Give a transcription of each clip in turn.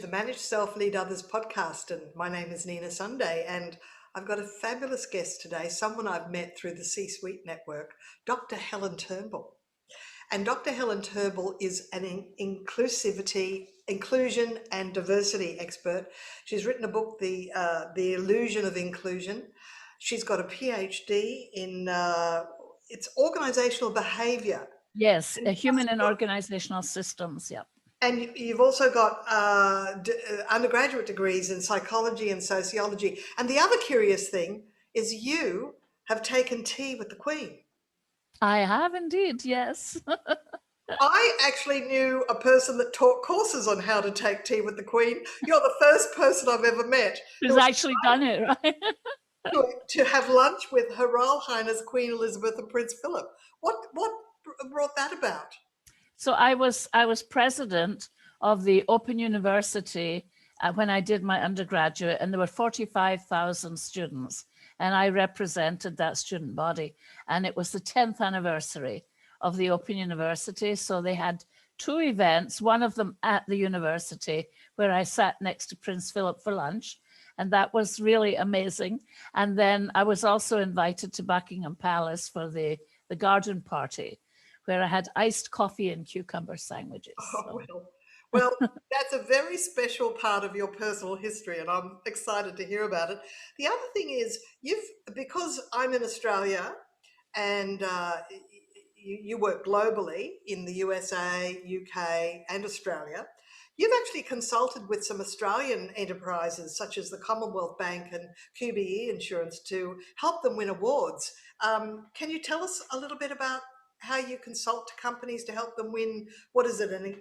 to Manage Self, Lead Others podcast, and my name is Nina Sunday, and I've got a fabulous guest today, someone I've met through the C-Suite network, Dr. Helen Turnbull. And Dr. Helen Turnbull is an inclusion and diversity expert. She's written a book, The Illusion of Inclusion. She's got a PhD in it's organizational behavior. Yes, human and organizational systems, yeah. And you've also got undergraduate degrees in psychology and sociology. And the other curious thing is you have taken tea with the Queen. I have indeed, yes. I actually knew a person that taught courses on how to take tea with the Queen. You're the first person I've ever met Who's actually done it, right? to have lunch with Her Royal Highness Queen Elizabeth and Prince Philip. What brought that about? So I was president of the Open University when I did my undergraduate, and there were 45,000 students, and I represented that student body. And it was the 10th anniversary of the Open University. So they had two events, one of them at the university where I sat next to Prince Philip for lunch. And that was really amazing. And then I was also invited to Buckingham Palace for the garden party, where I had iced coffee and cucumber sandwiches. Oh, well, that's a very special part of your personal history, and I'm excited to hear about it. The other thing is, because I'm in Australia and you work globally in the USA, UK, and Australia, you've actually consulted with some Australian enterprises such as the Commonwealth Bank and QBE Insurance to help them win awards. Can you tell us a little bit about how you consult companies to help them win, what is it, an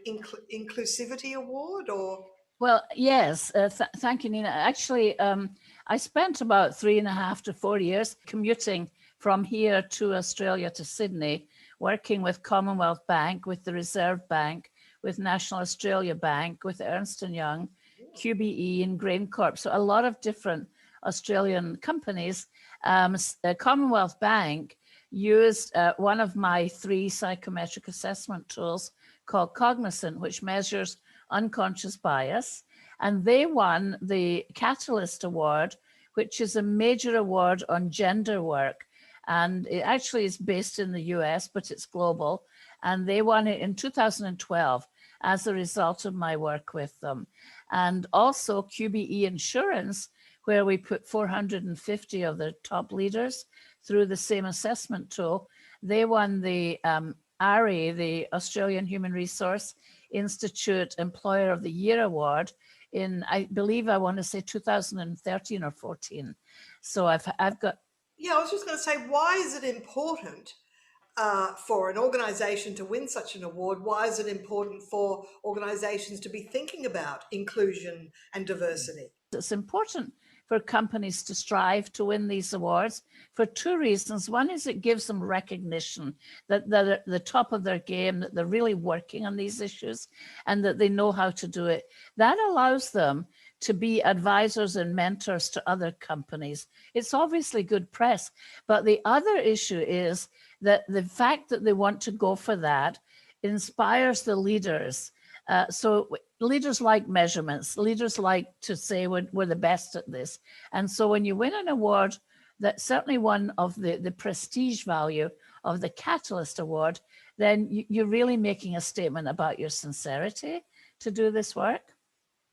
inclusivity award or? Well, yes, thank you, Nina. Actually, I spent about 3.5 to 4 years commuting from here to Australia to Sydney, working with Commonwealth Bank, with the Reserve Bank, with National Australia Bank, with Ernst & Young, QBE and GrainCorp. So a lot of different Australian companies. Commonwealth Bank used one of my 3 psychometric assessment tools called Cognizant, which measures unconscious bias. And they won the Catalyst Award, which is a major award on gender work. And it actually is based in the US, but it's global. And they won it in 2012 as a result of my work with them. And also QBE Insurance, where we put 450 of the top leaders through the same assessment tool. They won the ARI, the Australian Human Resource Institute Employer of the Year Award in, I believe, I want to say 2013 or 14. So I've got. Yeah, I was just going to say, why is it important for an organization to win such an award? Why is it important for organizations to be thinking about inclusion and diversity? It's important for companies to strive to win these awards for 2 reasons. One is it gives them recognition that they're at the top of their game, that they're really working on these issues and that they know how to do it. That allows them to be advisors and mentors to other companies. It's obviously good press, but the other issue is that the fact that they want to go for that inspires the leaders. So leaders like measurements, leaders like to say we're the best at this. And so when you win an award, that's certainly one of the prestige value of the Catalyst Award, then you're really making a statement about your sincerity to do this work.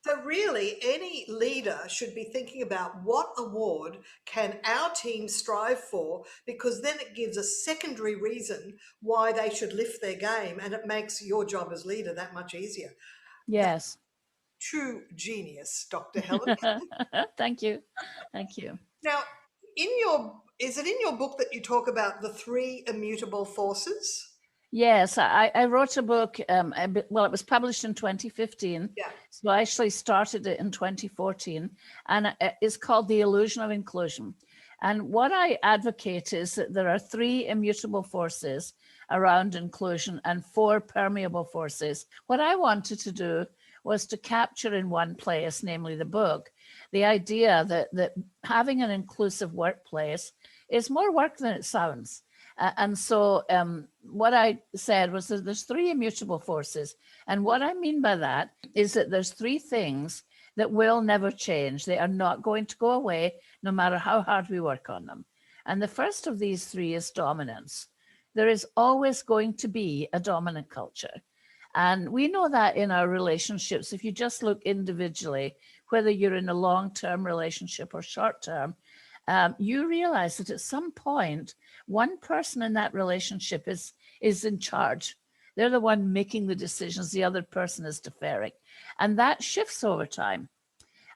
So really, any leader should be thinking about what award can our team strive for, because then it gives a secondary reason why they should lift their game, and it makes your job as leader that much easier. Yes. True genius, Dr. Helen. Thank you. Thank you. Now, is it in your book that you talk about the 3 immutable forces? Yes, I wrote a book. Well, it was published in 2015. Yeah. So I actually started it in 2014, and it's called The Illusion of Inclusion. And what I advocate is that there are 3 immutable forces around inclusion and 4 permeable forces. What I wanted to do was to capture in one place, namely the book, the idea that having an inclusive workplace is more work than it sounds. And so what I said was that there's three immutable forces. And what I mean by that is that there's three things that will never change. They are not going to go away, no matter how hard we work on them. And the first of these three is dominance. There is always going to be a dominant culture. And we know that in our relationships. If you just look individually, whether you're in a long-term relationship or short-term, you realize that at some point, one person in that relationship is in charge. They're the one making the decisions. The other person is deferring. And that shifts over time.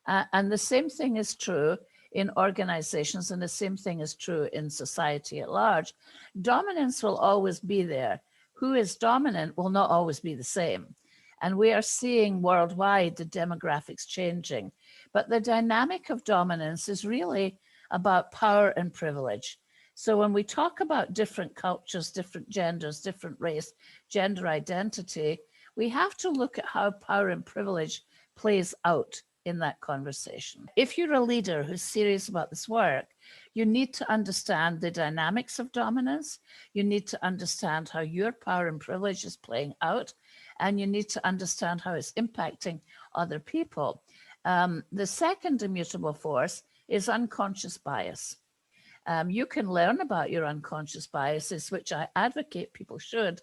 And the same thing is true in organizations, and the same thing is true in society at large. Dominance will always be there. Who is dominant will not always be the same. And we are seeing worldwide the demographics changing. But the dynamic of dominance is really about power and privilege. So when we talk about different cultures, different genders, different race, gender identity, we have to look at how power and privilege plays out in that conversation. If you're a leader who's serious about this work, you need to understand the dynamics of dominance. You need to understand how your power and privilege is playing out, and you need to understand how it's impacting other people. The second immutable force is unconscious bias. You can learn about your unconscious biases, which I advocate people should,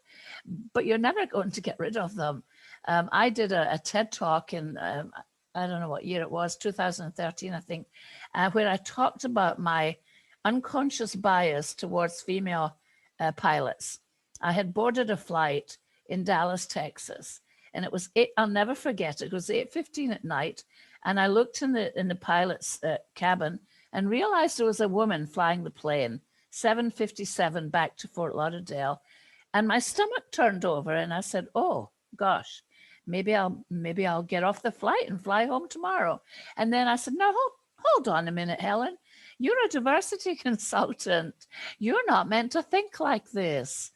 but you're never going to get rid of them. I did a TED talk in, I don't know what year it was, 2013, I think, where I talked about my unconscious bias towards female pilots. I had boarded a flight in Dallas, Texas, and it was I'll never forget it. It was 8:15 at night, and I looked in the pilot's cabin and realized there was a woman flying the plane, 757 back to Fort Lauderdale, and my stomach turned over, and I said, "Oh gosh, maybe I'll get off the flight and fly home tomorrow." And then I said, "No, hold on a minute, Helen. You're a diversity consultant. You're not meant to think like this."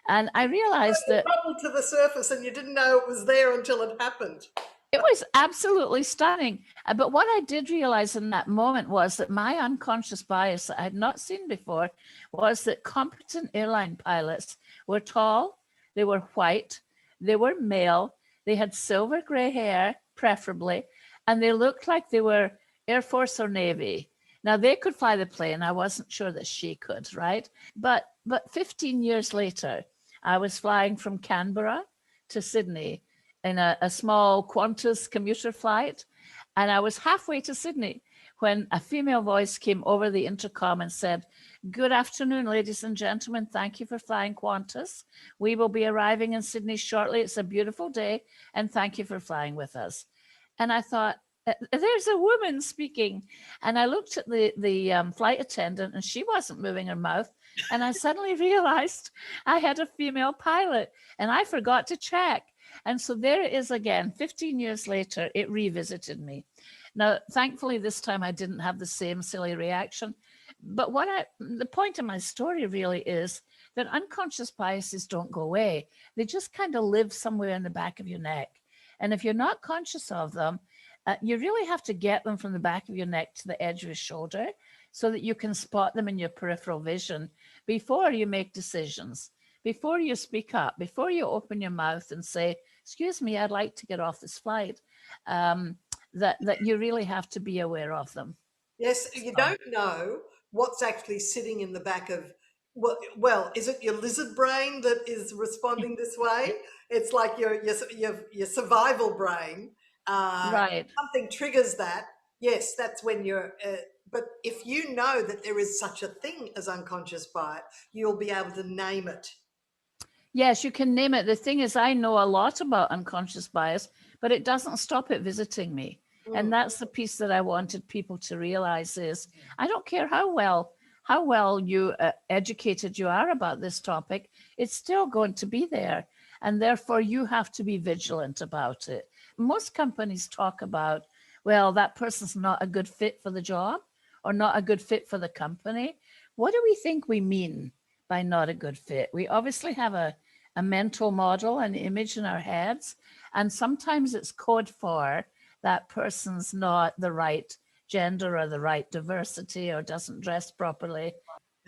And I realized that bubbled to the surface and you didn't know it was there until it happened. it was absolutely stunning. But what I did realize in that moment was that my unconscious bias that I had not seen before was that competent airline pilots were tall, they were white, they were male, they had silver gray hair, preferably, and they looked like they were Air Force or Navy. Now, they could fly the plane. I wasn't sure that she could, right? But 15 years later, I was flying from Canberra to Sydney in a small Qantas commuter flight. And I was halfway to Sydney when a female voice came over the intercom and said, "Good afternoon, ladies and gentlemen. Thank you for flying Qantas. We will be arriving in Sydney shortly. It's a beautiful day, and thank you for flying with us." And I thought, there's a woman speaking. And I looked at the flight attendant, and she wasn't moving her mouth. And I suddenly realized I had a female pilot, and I forgot to check. And so there it is again, 15 years later, it revisited me. Now, thankfully, this time I didn't have the same silly reaction. But the point of my story really is that unconscious biases don't go away. They just kind of live somewhere in the back of your neck. And if you're not conscious of them, you really have to get them from the back of your neck to the edge of your shoulder so that you can spot them in your peripheral vision before you make decisions, before you speak up, before you open your mouth and say, "Excuse me, I'd like to get off this flight," that you really have to be aware of them. Yes, you don't know what's actually sitting in the back of, well, is it your lizard brain that is responding this way? It's like your survival brain. Right. Something triggers that. Yes, that's when you're. But if you know that there is such a thing as unconscious bias, you'll be able to name it. Yes, you can name it. The thing is, I know a lot about unconscious bias, but it doesn't stop it visiting me. And that's the piece that I wanted people to realize is I don't care how well you educated you are about this topic, it's still going to be there. And therefore you have to be vigilant about it. Most companies talk about, well, that person's not a good fit for the job or not a good fit for the company. What do we think we mean by not a good fit? We obviously have a mental model, an image in our heads, and sometimes it's code for that person's not the right gender or the right diversity or doesn't dress properly.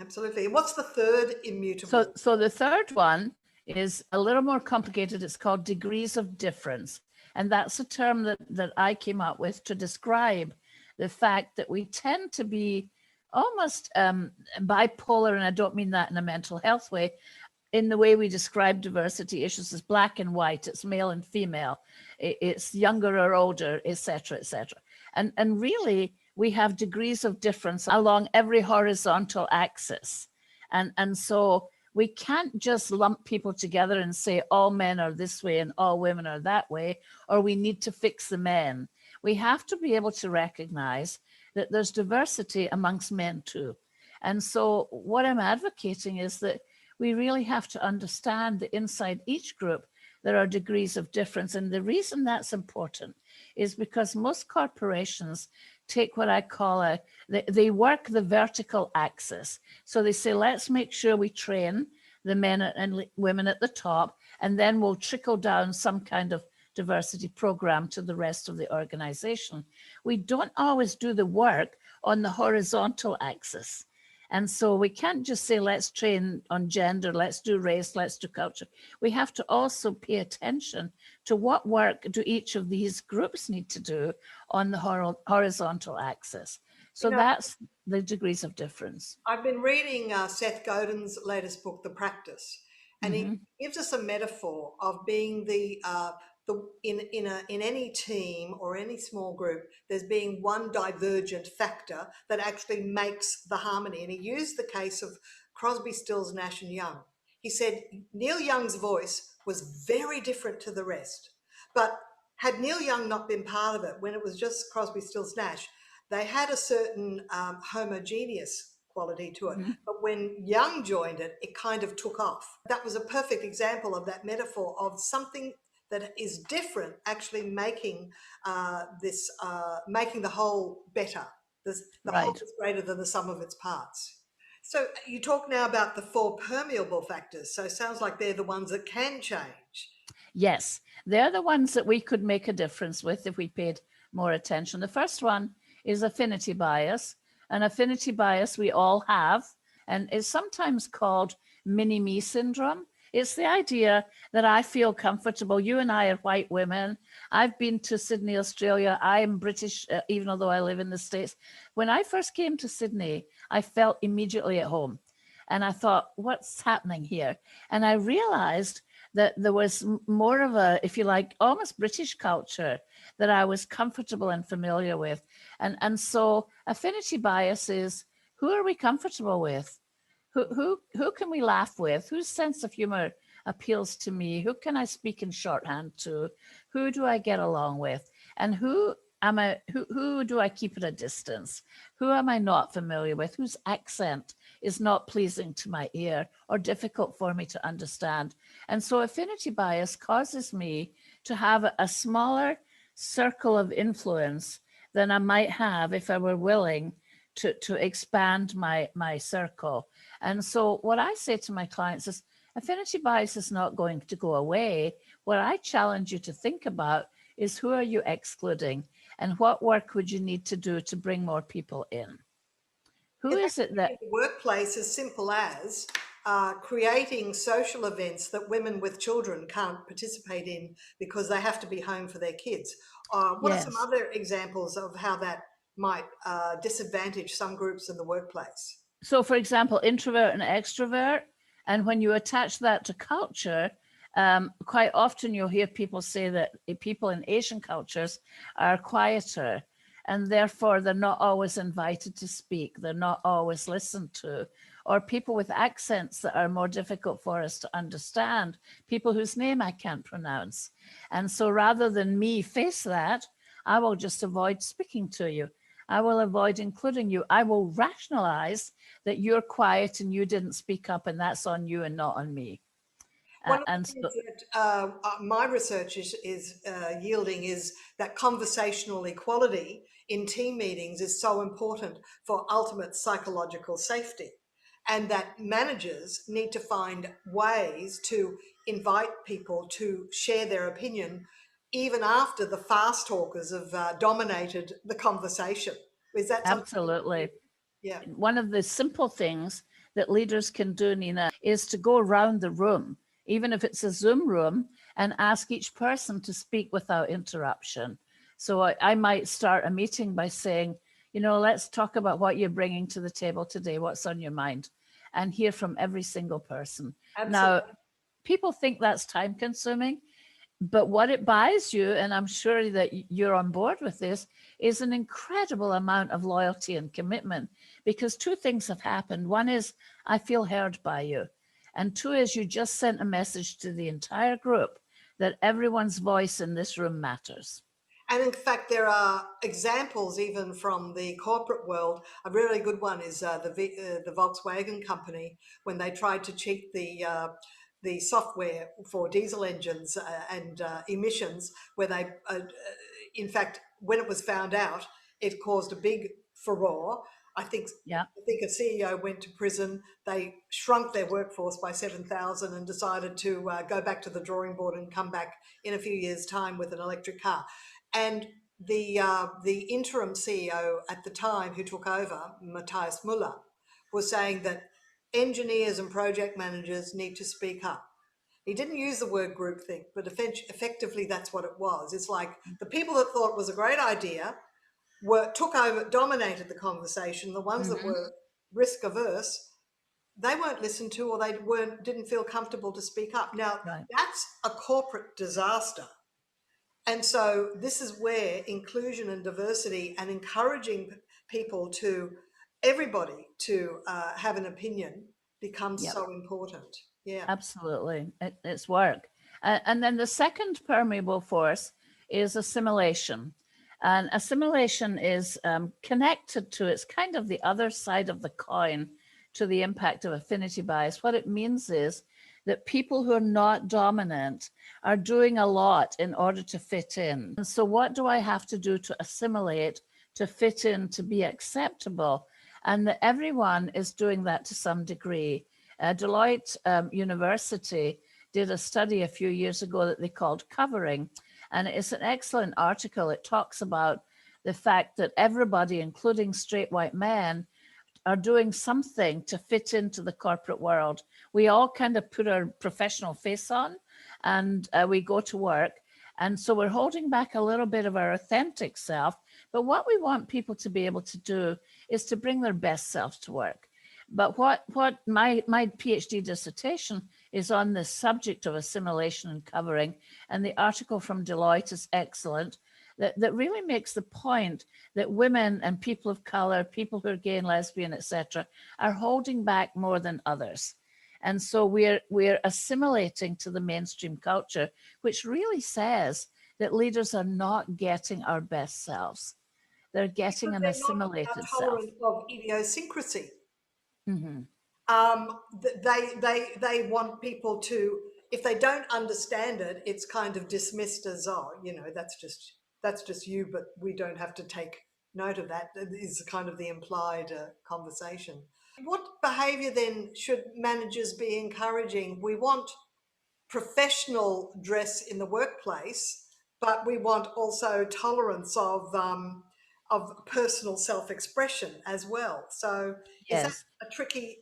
Absolutely. And what's the third immutable? So the third one is a little more complicated. It's called degrees of difference. And that's a term that I came up with to describe the fact that we tend to be almost bipolar, and I don't mean that in a mental health way, in the way we describe diversity issues as black and white, it's male and female, it's younger or older, etc., etc. And really, we have degrees of difference along every horizontal axis. And so we can't just lump people together and say all men are this way and all women are that way, or we need to fix the men. We have to be able to recognize that there's diversity amongst men too. And so what I'm advocating is that we really have to understand that inside each group, there are degrees of difference. And the reason that's important is because most corporations take what I call they work the vertical axis. So they say, let's make sure we train the men and women at the top, and then we'll trickle down some kind of diversity program to the rest of the organization. We don't always do the work on the horizontal axis. And so we can't just say, let's train on gender, let's do race, let's do culture. We have to also pay attention to what work do each of these groups need to do on the horizontal axis. So that's the degrees of difference. I've been reading Seth Godin's latest book, The Practice, and he gives us a metaphor of being in any team or any small group, there's being one divergent factor that actually makes the harmony. And he used the case of Crosby, Stills, Nash and Young. He said Neil Young's voice was very different to the rest, but had Neil Young not been part of it, when it was just Crosby, Stills, Nash, they had a certain homogeneous quality to it. But when Young joined it, it kind of took off. That was a perfect example of that metaphor of something that is different actually making making the whole better. The whole is greater than the sum of its parts. So you talk now about the 4 permeable factors. So it sounds like they're the ones that can change. Yes, they're the ones that we could make a difference with if we paid more attention. The first one is affinity bias. An affinity bias we all have, and is sometimes called mini-me syndrome. It's the idea that I feel comfortable. You and I are white women. I've been to Sydney, Australia. I'm British, even though I live in the States. When I first came to Sydney, I felt immediately at home. And I thought, what's happening here? And I realized that there was more of a, if you like, almost British culture that I was comfortable and familiar with. And so affinity bias is, who are we comfortable with? Who can we laugh with? Whose sense of humor appeals to me? Who can I speak in shorthand to? Who do I get along with? And who do I keep at a distance? Who am I not familiar with? Whose accent is not pleasing to my ear or difficult for me to understand? And so affinity bias causes me to have a smaller circle of influence than I might have if I were willing to expand my circle. And so what I say to my clients is, affinity bias is not going to go away. What I challenge you to think about is, who are you excluding, and what work would you need to do to bring more people in? Who is it that... In the workplace, as simple as creating social events that women with children can't participate in because they have to be home for their kids. What are some other examples of how that might disadvantage some groups in the workplace? So, for example, introvert and extrovert. And when you attach that to culture, quite often you'll hear people say that people in Asian cultures are quieter, and therefore they're not always invited to speak. They're not always listened to. Or people with accents that are more difficult for us to understand, people whose name I can't pronounce. And so rather than me face that, I will just avoid speaking to you. I will avoid including you. I will rationalize that you're quiet and you didn't speak up, and that's on you and not on me. One of the things that my research is yielding is that conversational equality in team meetings is so important for ultimate psychological safety, and that managers need to find ways to invite people to share their opinion even after the fast talkers have dominated the conversation. Is that something? Absolutely. Yeah. One of the simple things that leaders can do, Nina, is to go around the room, even if it's a Zoom room, and ask each person to speak without interruption. So I might start a meeting by saying, let's talk about what you're bringing to the table today, what's on your mind, and hear from every single person. Absolutely. Now, people think that's time consuming, but what it buys you, and I'm sure that you're on board with this, is an incredible amount of loyalty and commitment, because two things have happened. One is I feel heard by you. And two is you just sent a message to the entire group that everyone's voice in this room matters. And in fact, there are examples even from the corporate world. A really good one is the Volkswagen company, when they tried to cheat the software for diesel engines and emissions, where they, in fact, when it was found out, it caused a big furore. I think Yeah. I think a CEO went to prison. They shrunk their workforce by 7,000 and decided to go back to the drawing board and come back in a few years' time with an electric car. And the interim CEO at the time who took over, Matthias Muller, was saying that engineers and project managers need to speak up. He didn't use the word groupthink, but effectively that's what it was. It's like the people that thought it was a great idea took over, dominated the conversation. The ones that were risk averse, they weren't listened to, or they didn't feel comfortable to speak up. Now, Right. that's a corporate disaster. And so this is where inclusion and diversity and encouraging people everybody to have an opinion becomes Yep. so important. Yeah. Absolutely. It's work. And then the second permeable force is assimilation. And assimilation is connected to, it's kind of the other side of the coin to the impact of affinity bias. What it means is that people who are not dominant are doing a lot in order to fit in. And so what do I have to do to assimilate, to fit in, to be acceptable? And that everyone is doing that to some degree. Deloitte University did a study a few years ago that they called Covering, and it's an excellent article. It talks about the fact that everybody, including straight white men, are doing something to fit into the corporate world. We all kind of put our professional face on and we go to work. And so we're holding back a little bit of our authentic self. But what we want people to be able to do is to bring their best self to work. But what my PhD dissertation is on this subject of assimilation and covering, and the article from Deloitte is excellent, that really makes the point that women and people of color, people who are gay and lesbian, etc., are holding back more than others. And so we're assimilating to the mainstream culture, which really says that leaders are not getting our best selves. They're getting Because an they're not assimilated self. tolerant of idiosyncrasy. Mm-hmm. They want people to, if they don't understand it, it's kind of dismissed as, oh, that's just you, but we don't have to take note of that. That is kind of the implied conversation. What behaviour then should managers be encouraging? We want professional dress in the workplace, but we want also tolerance of personal self-expression as well. So is that Yes. a tricky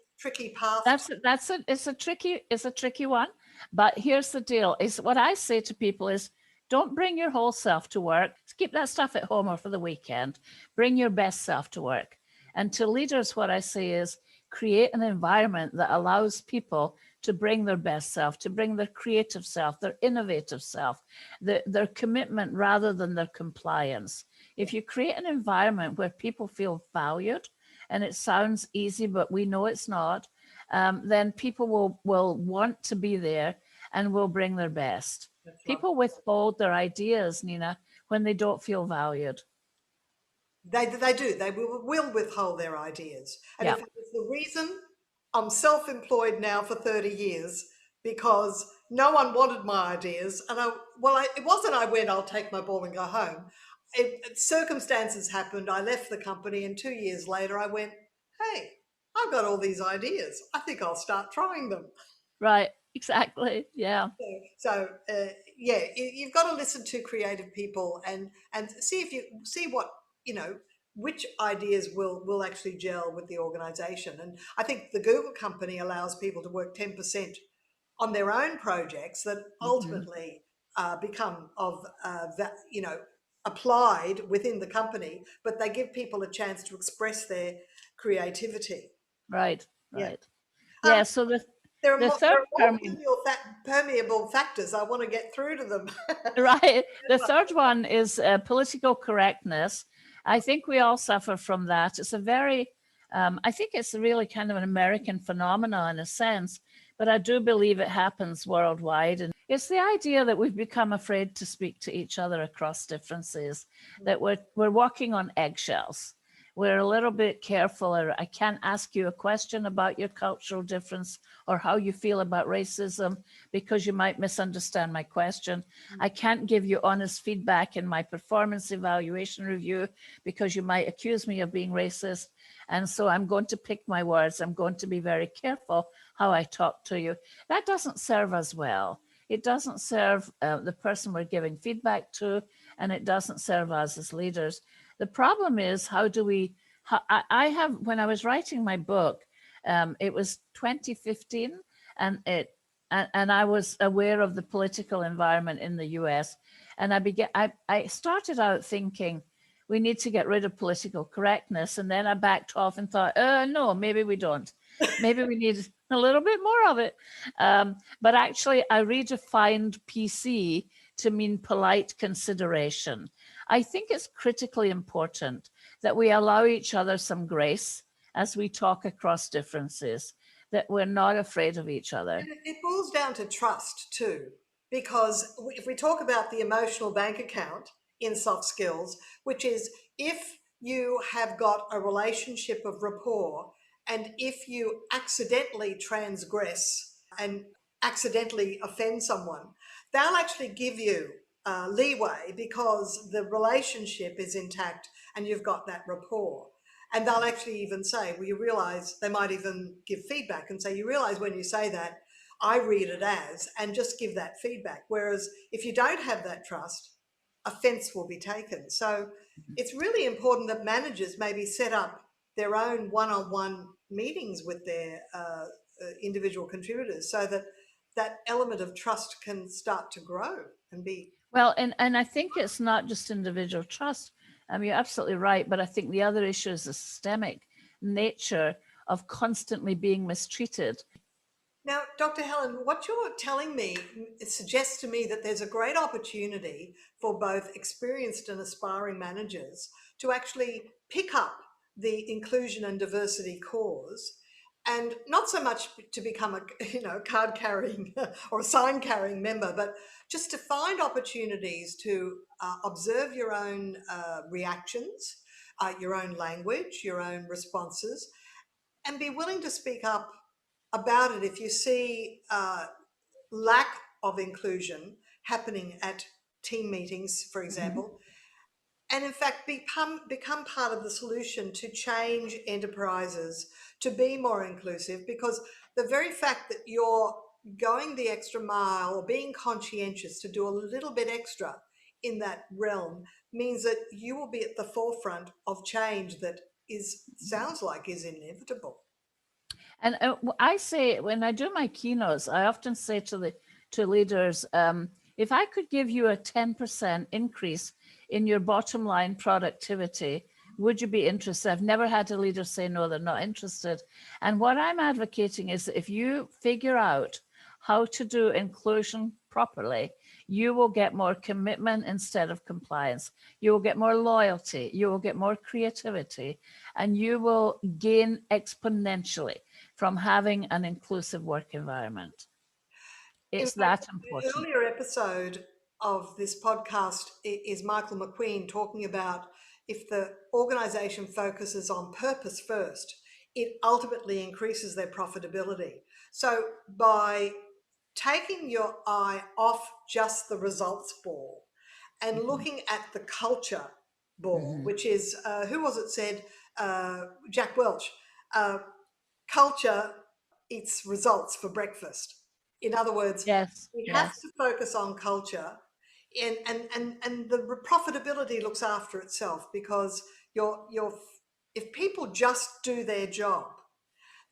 path? It's a tricky one, but here's the deal: is what I say to people is, don't bring your whole self to work. Keep that stuff at home or for the weekend. Bring your best self to work. And to leaders, what I say is, create an environment that allows people to bring their best self, to bring their creative self, their innovative self, their commitment rather than their compliance. If you create an environment where people feel valued, and it sounds easy, but we know it's not, then people will want to be there and will bring their best. That's right. People withhold their ideas, Nina, when they don't feel valued. They do. They will withhold their ideas. And in Yeah, fact, it's the reason I'm self-employed now for 30 years, because no one wanted my ideas. And it wasn't I went, I'll take my ball and go home. Circumstances happened. I left the company, and 2 years later I went, hey, I've got all these ideas. I think I'll start trying them. right. Exactly. Yeah. Yeah, you've got to listen to creative people and see if you see what, you know, which ideas will actually gel with the organization. And I think the Google company allows people to work 10% on their own projects that Mhm. ultimately become of that, applied within the company, but they give people a chance to express their creativity. Right, Yeah. right. Um, Yeah, so there are the more, third there are more permeable, permeable factors. I want to get through to them. right, the third one is political correctness. I think we all suffer from that. It's a very, I think it's really kind of an American phenomenon in a sense, but I do believe it happens worldwide. And it's the idea that we've become afraid to speak to each other across differences, that we're walking on eggshells. We're a little bit careful, or I can't ask you a question about your cultural difference or how you feel about racism because you might misunderstand my question. I can't give you honest feedback in my performance evaluation review because you might accuse me of being racist. And so I'm going to pick my words. I'm going to be very careful how I talk to you. That doesn't serve us well. It doesn't serve the person we're giving feedback to, and it doesn't serve us as leaders. The problem is, how do we? I have, when I was writing my book, it was 2015, and I was aware of the political environment in the US, and I started out thinking we need to get rid of political correctness, and then I backed off and thought, no, maybe we don't. Maybe we need a little bit more of it. But actually, I redefined PC to mean polite consideration. I think it's critically important that we allow each other some grace as we talk across differences, that we're not afraid of each other. It boils down to trust too, because if we talk about the emotional bank account in soft skills, which is if you have got a relationship of rapport and if you accidentally transgress and accidentally offend someone, they'll actually give you leeway because the relationship is intact and you've got that rapport. And they'll actually even say, well, you realize, they might even give feedback and say, you realize when you say that, I read it as, and just give that feedback. Whereas if you don't have that trust, offence will be taken. So it's really important that managers maybe set up their own one-on-one meetings with their individual contributors so that that element of trust can start to grow and be. Well, and I think it's not just individual trust. You're absolutely right, but I think the other issue is the systemic nature of constantly being mistreated. Now, Dr. Helen, what you're telling me suggests to me that there's a great opportunity for both experienced and aspiring managers to actually pick up the inclusion and diversity cause, and not so much to become a card carrying or a sign carrying member, but just to find opportunities to observe your own reactions, your own language, your own responses, and be willing to speak up about it if you see lack of inclusion happening at team meetings, for Mhm. example, and in fact become part of the solution to change enterprises to be more inclusive, because the very fact that you're going the extra mile or being conscientious to do a little bit extra in that realm means that you will be at the forefront of change that sounds like is inevitable. And I say, when I do my keynotes, I often say to leaders, if I could give you a 10% increase in your bottom line productivity, would you be interested? I've never had a leader say no, they're not interested. And what I'm advocating is that if you figure out how to do inclusion properly, you will get more commitment instead of compliance. You will get more loyalty. You will get more creativity, and you will gain exponentially from having an inclusive work environment. In It's fact, that the important. earlier episode of this podcast is Michael McQueen talking about if the organisation focuses on purpose first, it ultimately increases their profitability. So by taking your eye off just the results ball and Mhm. looking at the culture ball, Mhm. which is, who was it said? Jack Welch. Uh, Culture eats results for breakfast. In other words, Yes, we have yes. to focus on culture, and the profitability looks after itself, because if people just do their job,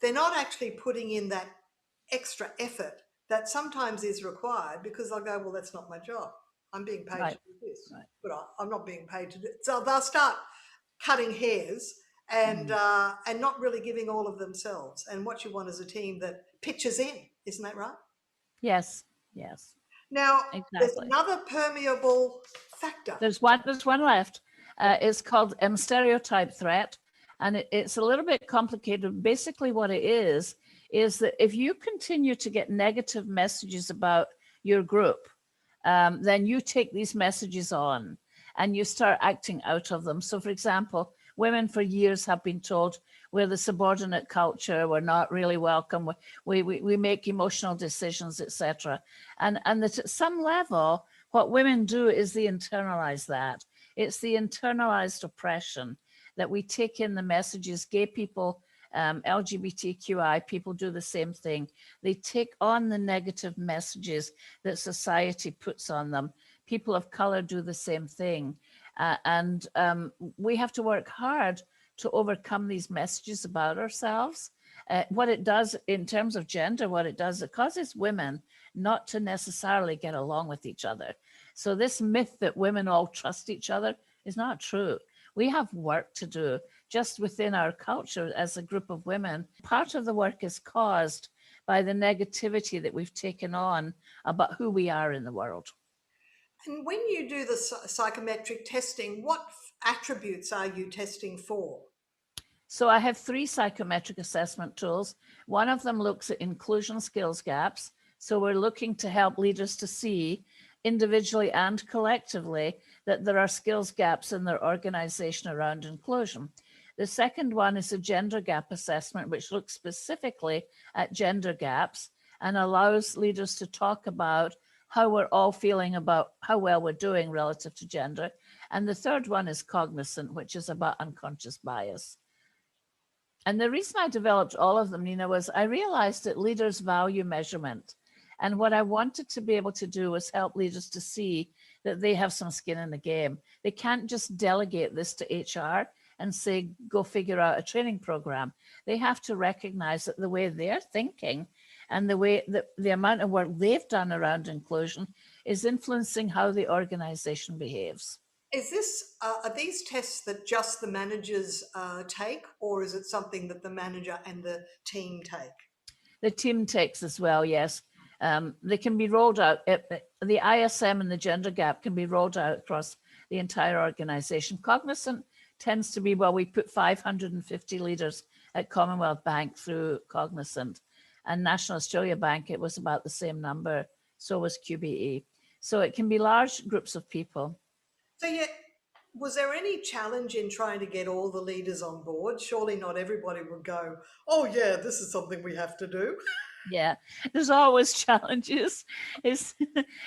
they're not actually putting in that extra effort that sometimes is required, because they'll go, well, that's not my job. I'm being paid to Right. do this, Right. but I'm not being paid to do it. So they'll start cutting hairs and not really giving all of themselves. And what you want is a team that pitches in, isn't that right? Yes. Yes. Now, there's Exactly. another permeable factor. There's one left. It's called stereotype threat, and it's a little bit complicated. Basically, what it is that if you continue to get negative messages about your group, then you take these messages on and you start acting out of them. So, for example, women for years have been told we're the subordinate culture, we're not really welcome, we make emotional decisions, etc. And that at some level, what women do is they internalize that. It's the internalized oppression that we take in the messages. Gay people, LGBTQI people do the same thing. They take on the negative messages that society puts on them. People of color do the same thing. And we have to work hard to overcome these messages about ourselves. What it does in terms of gender, what it does, it causes women not to necessarily get along with each other. So this myth that women all trust each other is not true. We have work to do just within our culture as a group of women. Part of the work is caused by the negativity that we've taken on about who we are in the world. And when you do the psychometric testing, what attributes are you testing for? So I have 3 psychometric assessment tools. One of them looks at inclusion skills gaps. So we're looking to help leaders to see individually and collectively that there are skills gaps in their organization around inclusion. The second one is a gender gap assessment, which looks specifically at gender gaps and allows leaders to talk about how we're all feeling about how well we're doing relative to gender. And the third one is cognizant, which is about unconscious bias. And the reason I developed all of them, Nina, was I realized that leaders value measurement. And what I wanted to be able to do was help leaders to see that they have some skin in the game. They can't just delegate this to HR and say, go figure out a training program. They have to recognize that the way they're thinking and the way that the amount of work they've done around inclusion is influencing how the organization behaves. Is this are these tests that just the managers take, or is it something that the manager and the team take? The team takes as well, yes. They can be rolled out. The ISM and the gender gap can be rolled out across the entire organization. Cognizant tends to be, well, we put 550 leaders at Commonwealth Bank through Cognizant, and National Australia Bank, it was about the same number. So was QBE. So it can be large groups of people. So was there any challenge in trying to get all the leaders on board? Surely not everybody would go, oh yeah, this is something we have to do. Yeah, there's always challenges. It's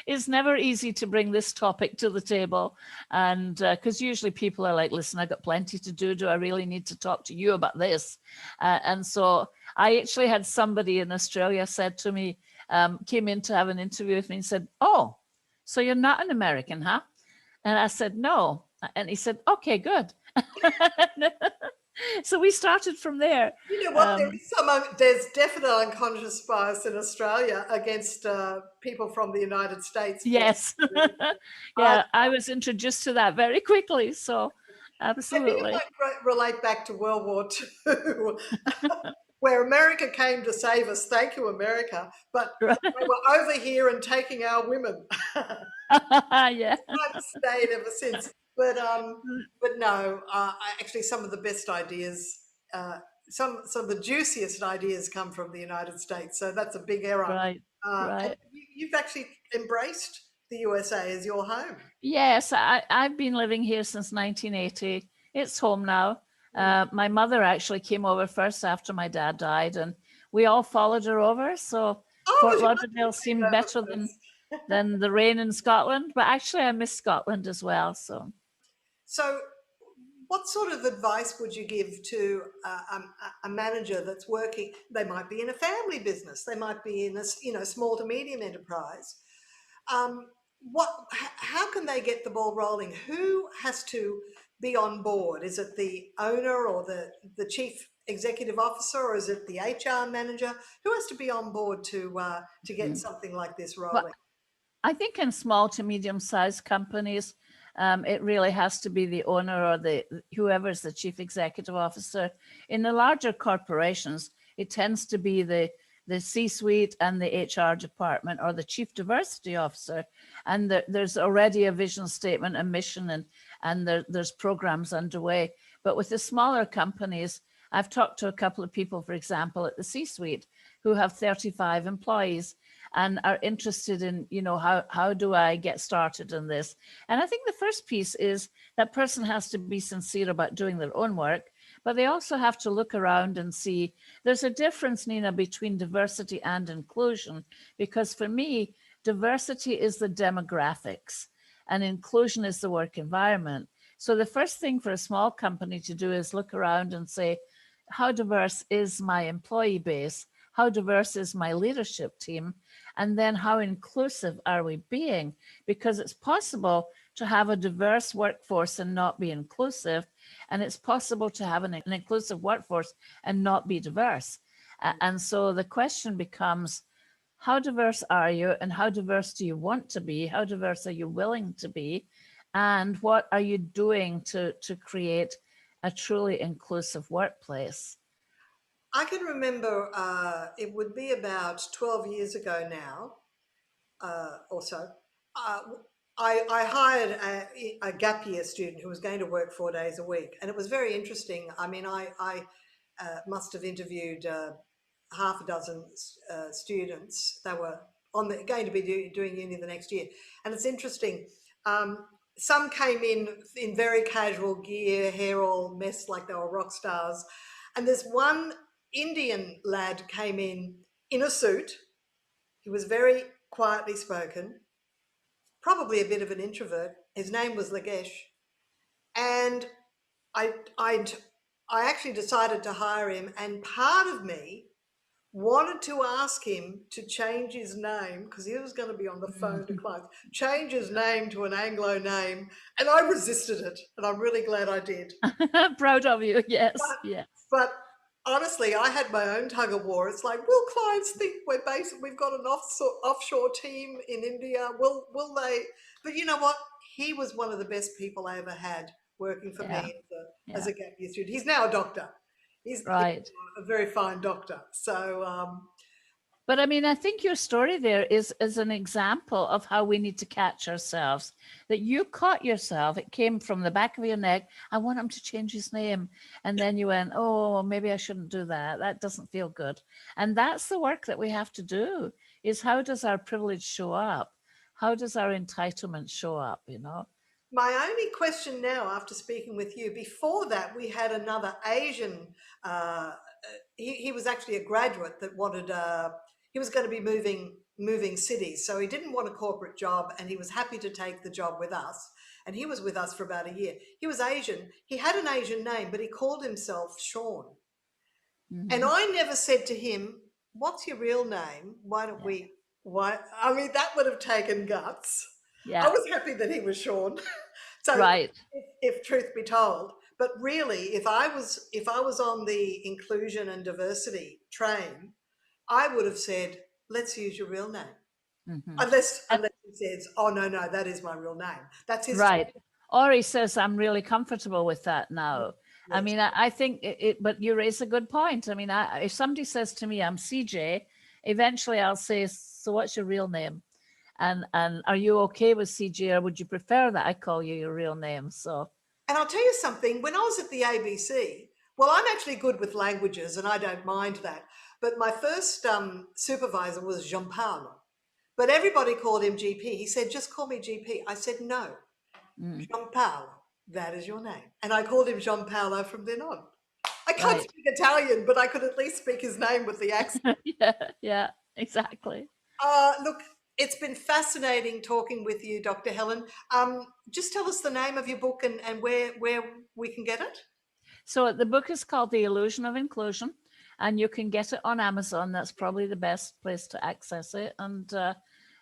it's never easy to bring this topic to the table, and because usually people are like, "Listen, I got plenty to do. Do I really need to talk to you about this?" And so I actually had somebody in Australia said to me, came in to have an interview with me and said, "Oh, so you're not an American, huh?" And I said, "No," and he said, "Okay, good." So we started from there. You know what? There's definite unconscious bias in Australia against people from the United States. Yes. I, Yeah, I was introduced to that very quickly. So, I think it absolutely. might relate back to World War II, where America came to save us. Thank you, America. But they were over here and taking our women. Yeah. I've stayed ever since. But no, actually, some of the best ideas, some of the juiciest ideas come from the United States. So that's a big error. Right. And Right. you've actually embraced the USA as your home. Yes, I've been living here since 1980. It's home now. Mm. My mother actually came over first after my dad died, and we all followed her over. So Oh, Fort was your mother Lauderdale came seemed over better first? than the rain in Scotland. But actually, I miss Scotland as well. So So, what sort of advice would you give to a manager that's working? They might be in a family business. They might be in a small to medium enterprise. Um, how can they get the ball rolling? Who has to be on board? Is it the owner or the chief executive officer, or is it the HR manager? Who has to be on board to get Mhm. something like this Well, rolling? I think in small to medium-sized companies, it really has to be the owner or the whoever's the chief executive officer. In the larger corporations, it tends to be the C-suite and the HR department or the chief diversity officer, and there's already a vision statement, a mission, and there's programs underway. But with the smaller companies, I've talked to a couple of people, for example, at the C-suite who have 35 employees and are interested in, how do I get started in this? And I think the first piece is that person has to be sincere about doing their own work, but they also have to look around and see there's a difference, Nina, between diversity and inclusion, because for me, diversity is the demographics and inclusion is the work environment. So the first thing for a small company to do is look around and say, how diverse is my employee base? How diverse is my leadership team? And then how inclusive are we being? Because it's possible to have a diverse workforce and not be inclusive. And it's possible to have an inclusive workforce and not be diverse. And so the question becomes, how diverse are you and how diverse do you want to be? How diverse are you willing to be? And what are you doing to create a truly inclusive workplace? I can remember it would be about 12 years ago now, or so. Uh, I hired a gap year student who was going to work 4 days a week, and it was very interesting. I mean, I must have interviewed half a dozen students. They were going to be doing uni the next year, and it's interesting. Um, some came in very casual gear, hair all messed like they were rock stars, and there's one Indian lad came in a suit. He was very quietly spoken, probably a bit of an introvert. His name was Lagesh, and I I I actually decided to hire him, and part of me wanted to ask him to change his name because he was going to be on the phone to clients, change his name to an Anglo name, and I resisted it, and I'm really glad I did. Proud of you. Yes, But, yes. but honestly, I had my own tug of war. It's like, will clients think we've got an offshore team in India? Will they? But you know what? He was one of the best people I ever had working for Yeah, me as yeah. a gap year student. He's now a doctor. He's Right. a very fine doctor. So But I mean, I think your story there is an example of how we need to catch ourselves. That you caught yourself, it came from the back of your neck. I want him to change his name. And then you went, oh, maybe I shouldn't do that. That doesn't feel good. And that's the work that we have to do is how does our privilege show up? How does our entitlement show up, my only question now, after speaking with you, before that, we had another Asian. He was actually a graduate that wanted. He was going to be moving cities, so he didn't want a corporate job, and he was happy to take the job with us. And he was with us for about a year. He was Asian. He had an Asian name, but he called himself Sean. And Mm-hmm. I never said to him, "What's your real name? Why don't Yeah. we?" Why? I mean, that would have taken guts. I Yeah. was happy that he was Sean. So, Right. if truth be told, but really, if I was on the inclusion and diversity train, I would have said, "Let's use your real name," Mm-hmm. unless he says, "Oh no, that is my real name." That's his choice. Right. Or he says, I'm really comfortable with that now. I Yes. mean, I think but you raise a good point. I mean, if somebody says to me, I'm CJ, eventually I'll say, so what's your real name? And are you okay with CJ, or would you prefer that I call you your real name? So, And I'll tell you something, when I was at the ABC, well, I'm actually good with languages and I don't mind that. But my first supervisor was Jean Paul. But everybody called him GP. He said, just call me GP. I said, no, mm, Jean Paolo, that is your name. And I called him Jean Paolo from then on. I can't right. speak Italian, but I could at least speak his name with the accent. Yeah, yeah, exactly. Look, it's been fascinating talking with you, Dr. Helen. Just tell us the name of your book and where we can get it. So the book is called The Illusion of Inclusion, and you can get it on Amazon. That's probably the best place to access it. And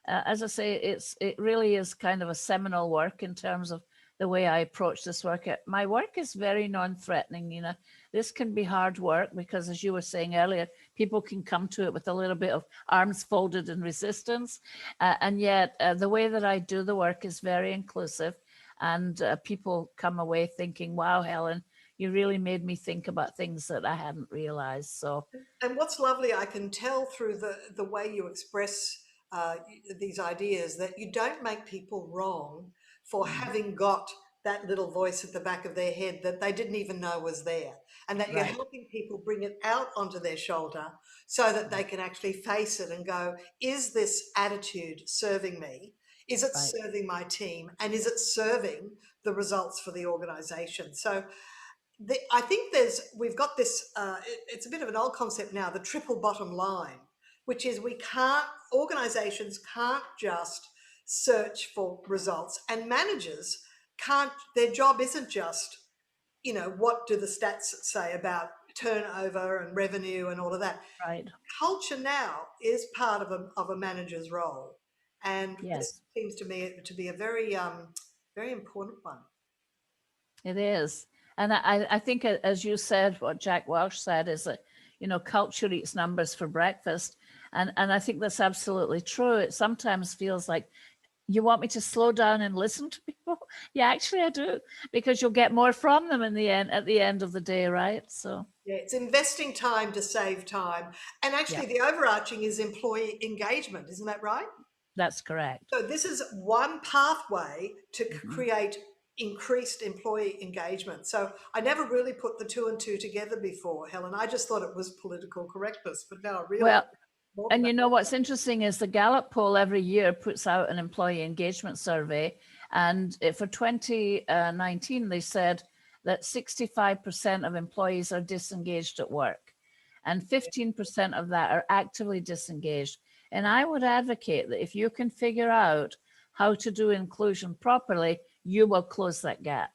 as I say, it really is kind of a seminal work in terms of the way I approach this work. My work is very non-threatening, Nina. This can be hard work because, as you were saying earlier, people can come to it with a little bit of arms folded and resistance. And yet the way that I do the work is very inclusive, and people come away thinking, wow, Helen, you really made me think about things that I hadn't realized. So, and what's lovely, I can tell through the way you express these ideas, that you don't make people wrong for having got that little voice at the back of their head that they didn't even know was there, and that you're right, helping people bring it out onto their shoulder so that they can actually face it and go, is this attitude serving me? Is it right, serving my team? And is it serving the results for the organization? So I think we've got this, it's a bit of an old concept now, the triple bottom line, which is organizations can't just search for results, and managers can't, their job isn't just, what do the stats say about turnover and revenue and all of that. right. Culture now is part of a manager's role. And this Yes, seems to me to be a very, very important one. it is. And I think, as you said, what Jack Welch said is that, culture eats numbers for breakfast. And I think that's absolutely true. It sometimes feels like, you want me to slow down and listen to people? Yeah, actually I do, because you'll get more from them at the end of the day, right? So Yeah, it's investing time to save time. And yeah, actually the overarching is employee engagement, isn't that right? that's correct. So this is one pathway to Mhm. create increased employee engagement. So I never really put the two and two together before, Helen. I just thought it was political correctness, but now I realize Well, more than and that. what's interesting is the Gallup poll every year puts out an employee engagement survey. And for 2019, they said that 65% of employees are disengaged at work, and 15% of that are actively disengaged. And I would advocate that if you can figure out how to do inclusion properly, you will close that gap.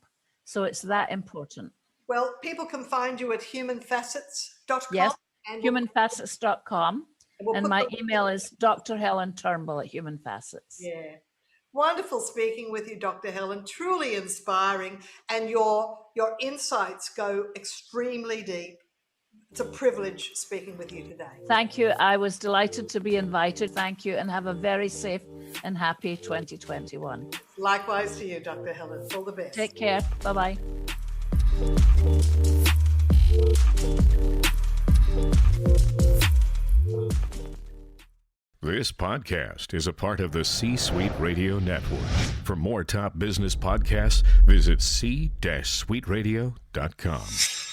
So it's that important. Well, people can find you at humanfacets.com, Yes, and humanfacets.com. we'll And put my the email is Dr. Helen Turnbull at Human Facets. yeah. Wonderful speaking with you, Dr. Helen. Truly inspiring, and your insights go extremely deep. It's a privilege speaking with you today. Thank you. I was delighted to be invited. Thank you, and have a very safe and happy 2021. Likewise to you, Dr. Helen. All the best. Take care. Bye-bye. This podcast is a part of the C-Suite Radio Network. For more top business podcasts, visit c-suiteradio.com.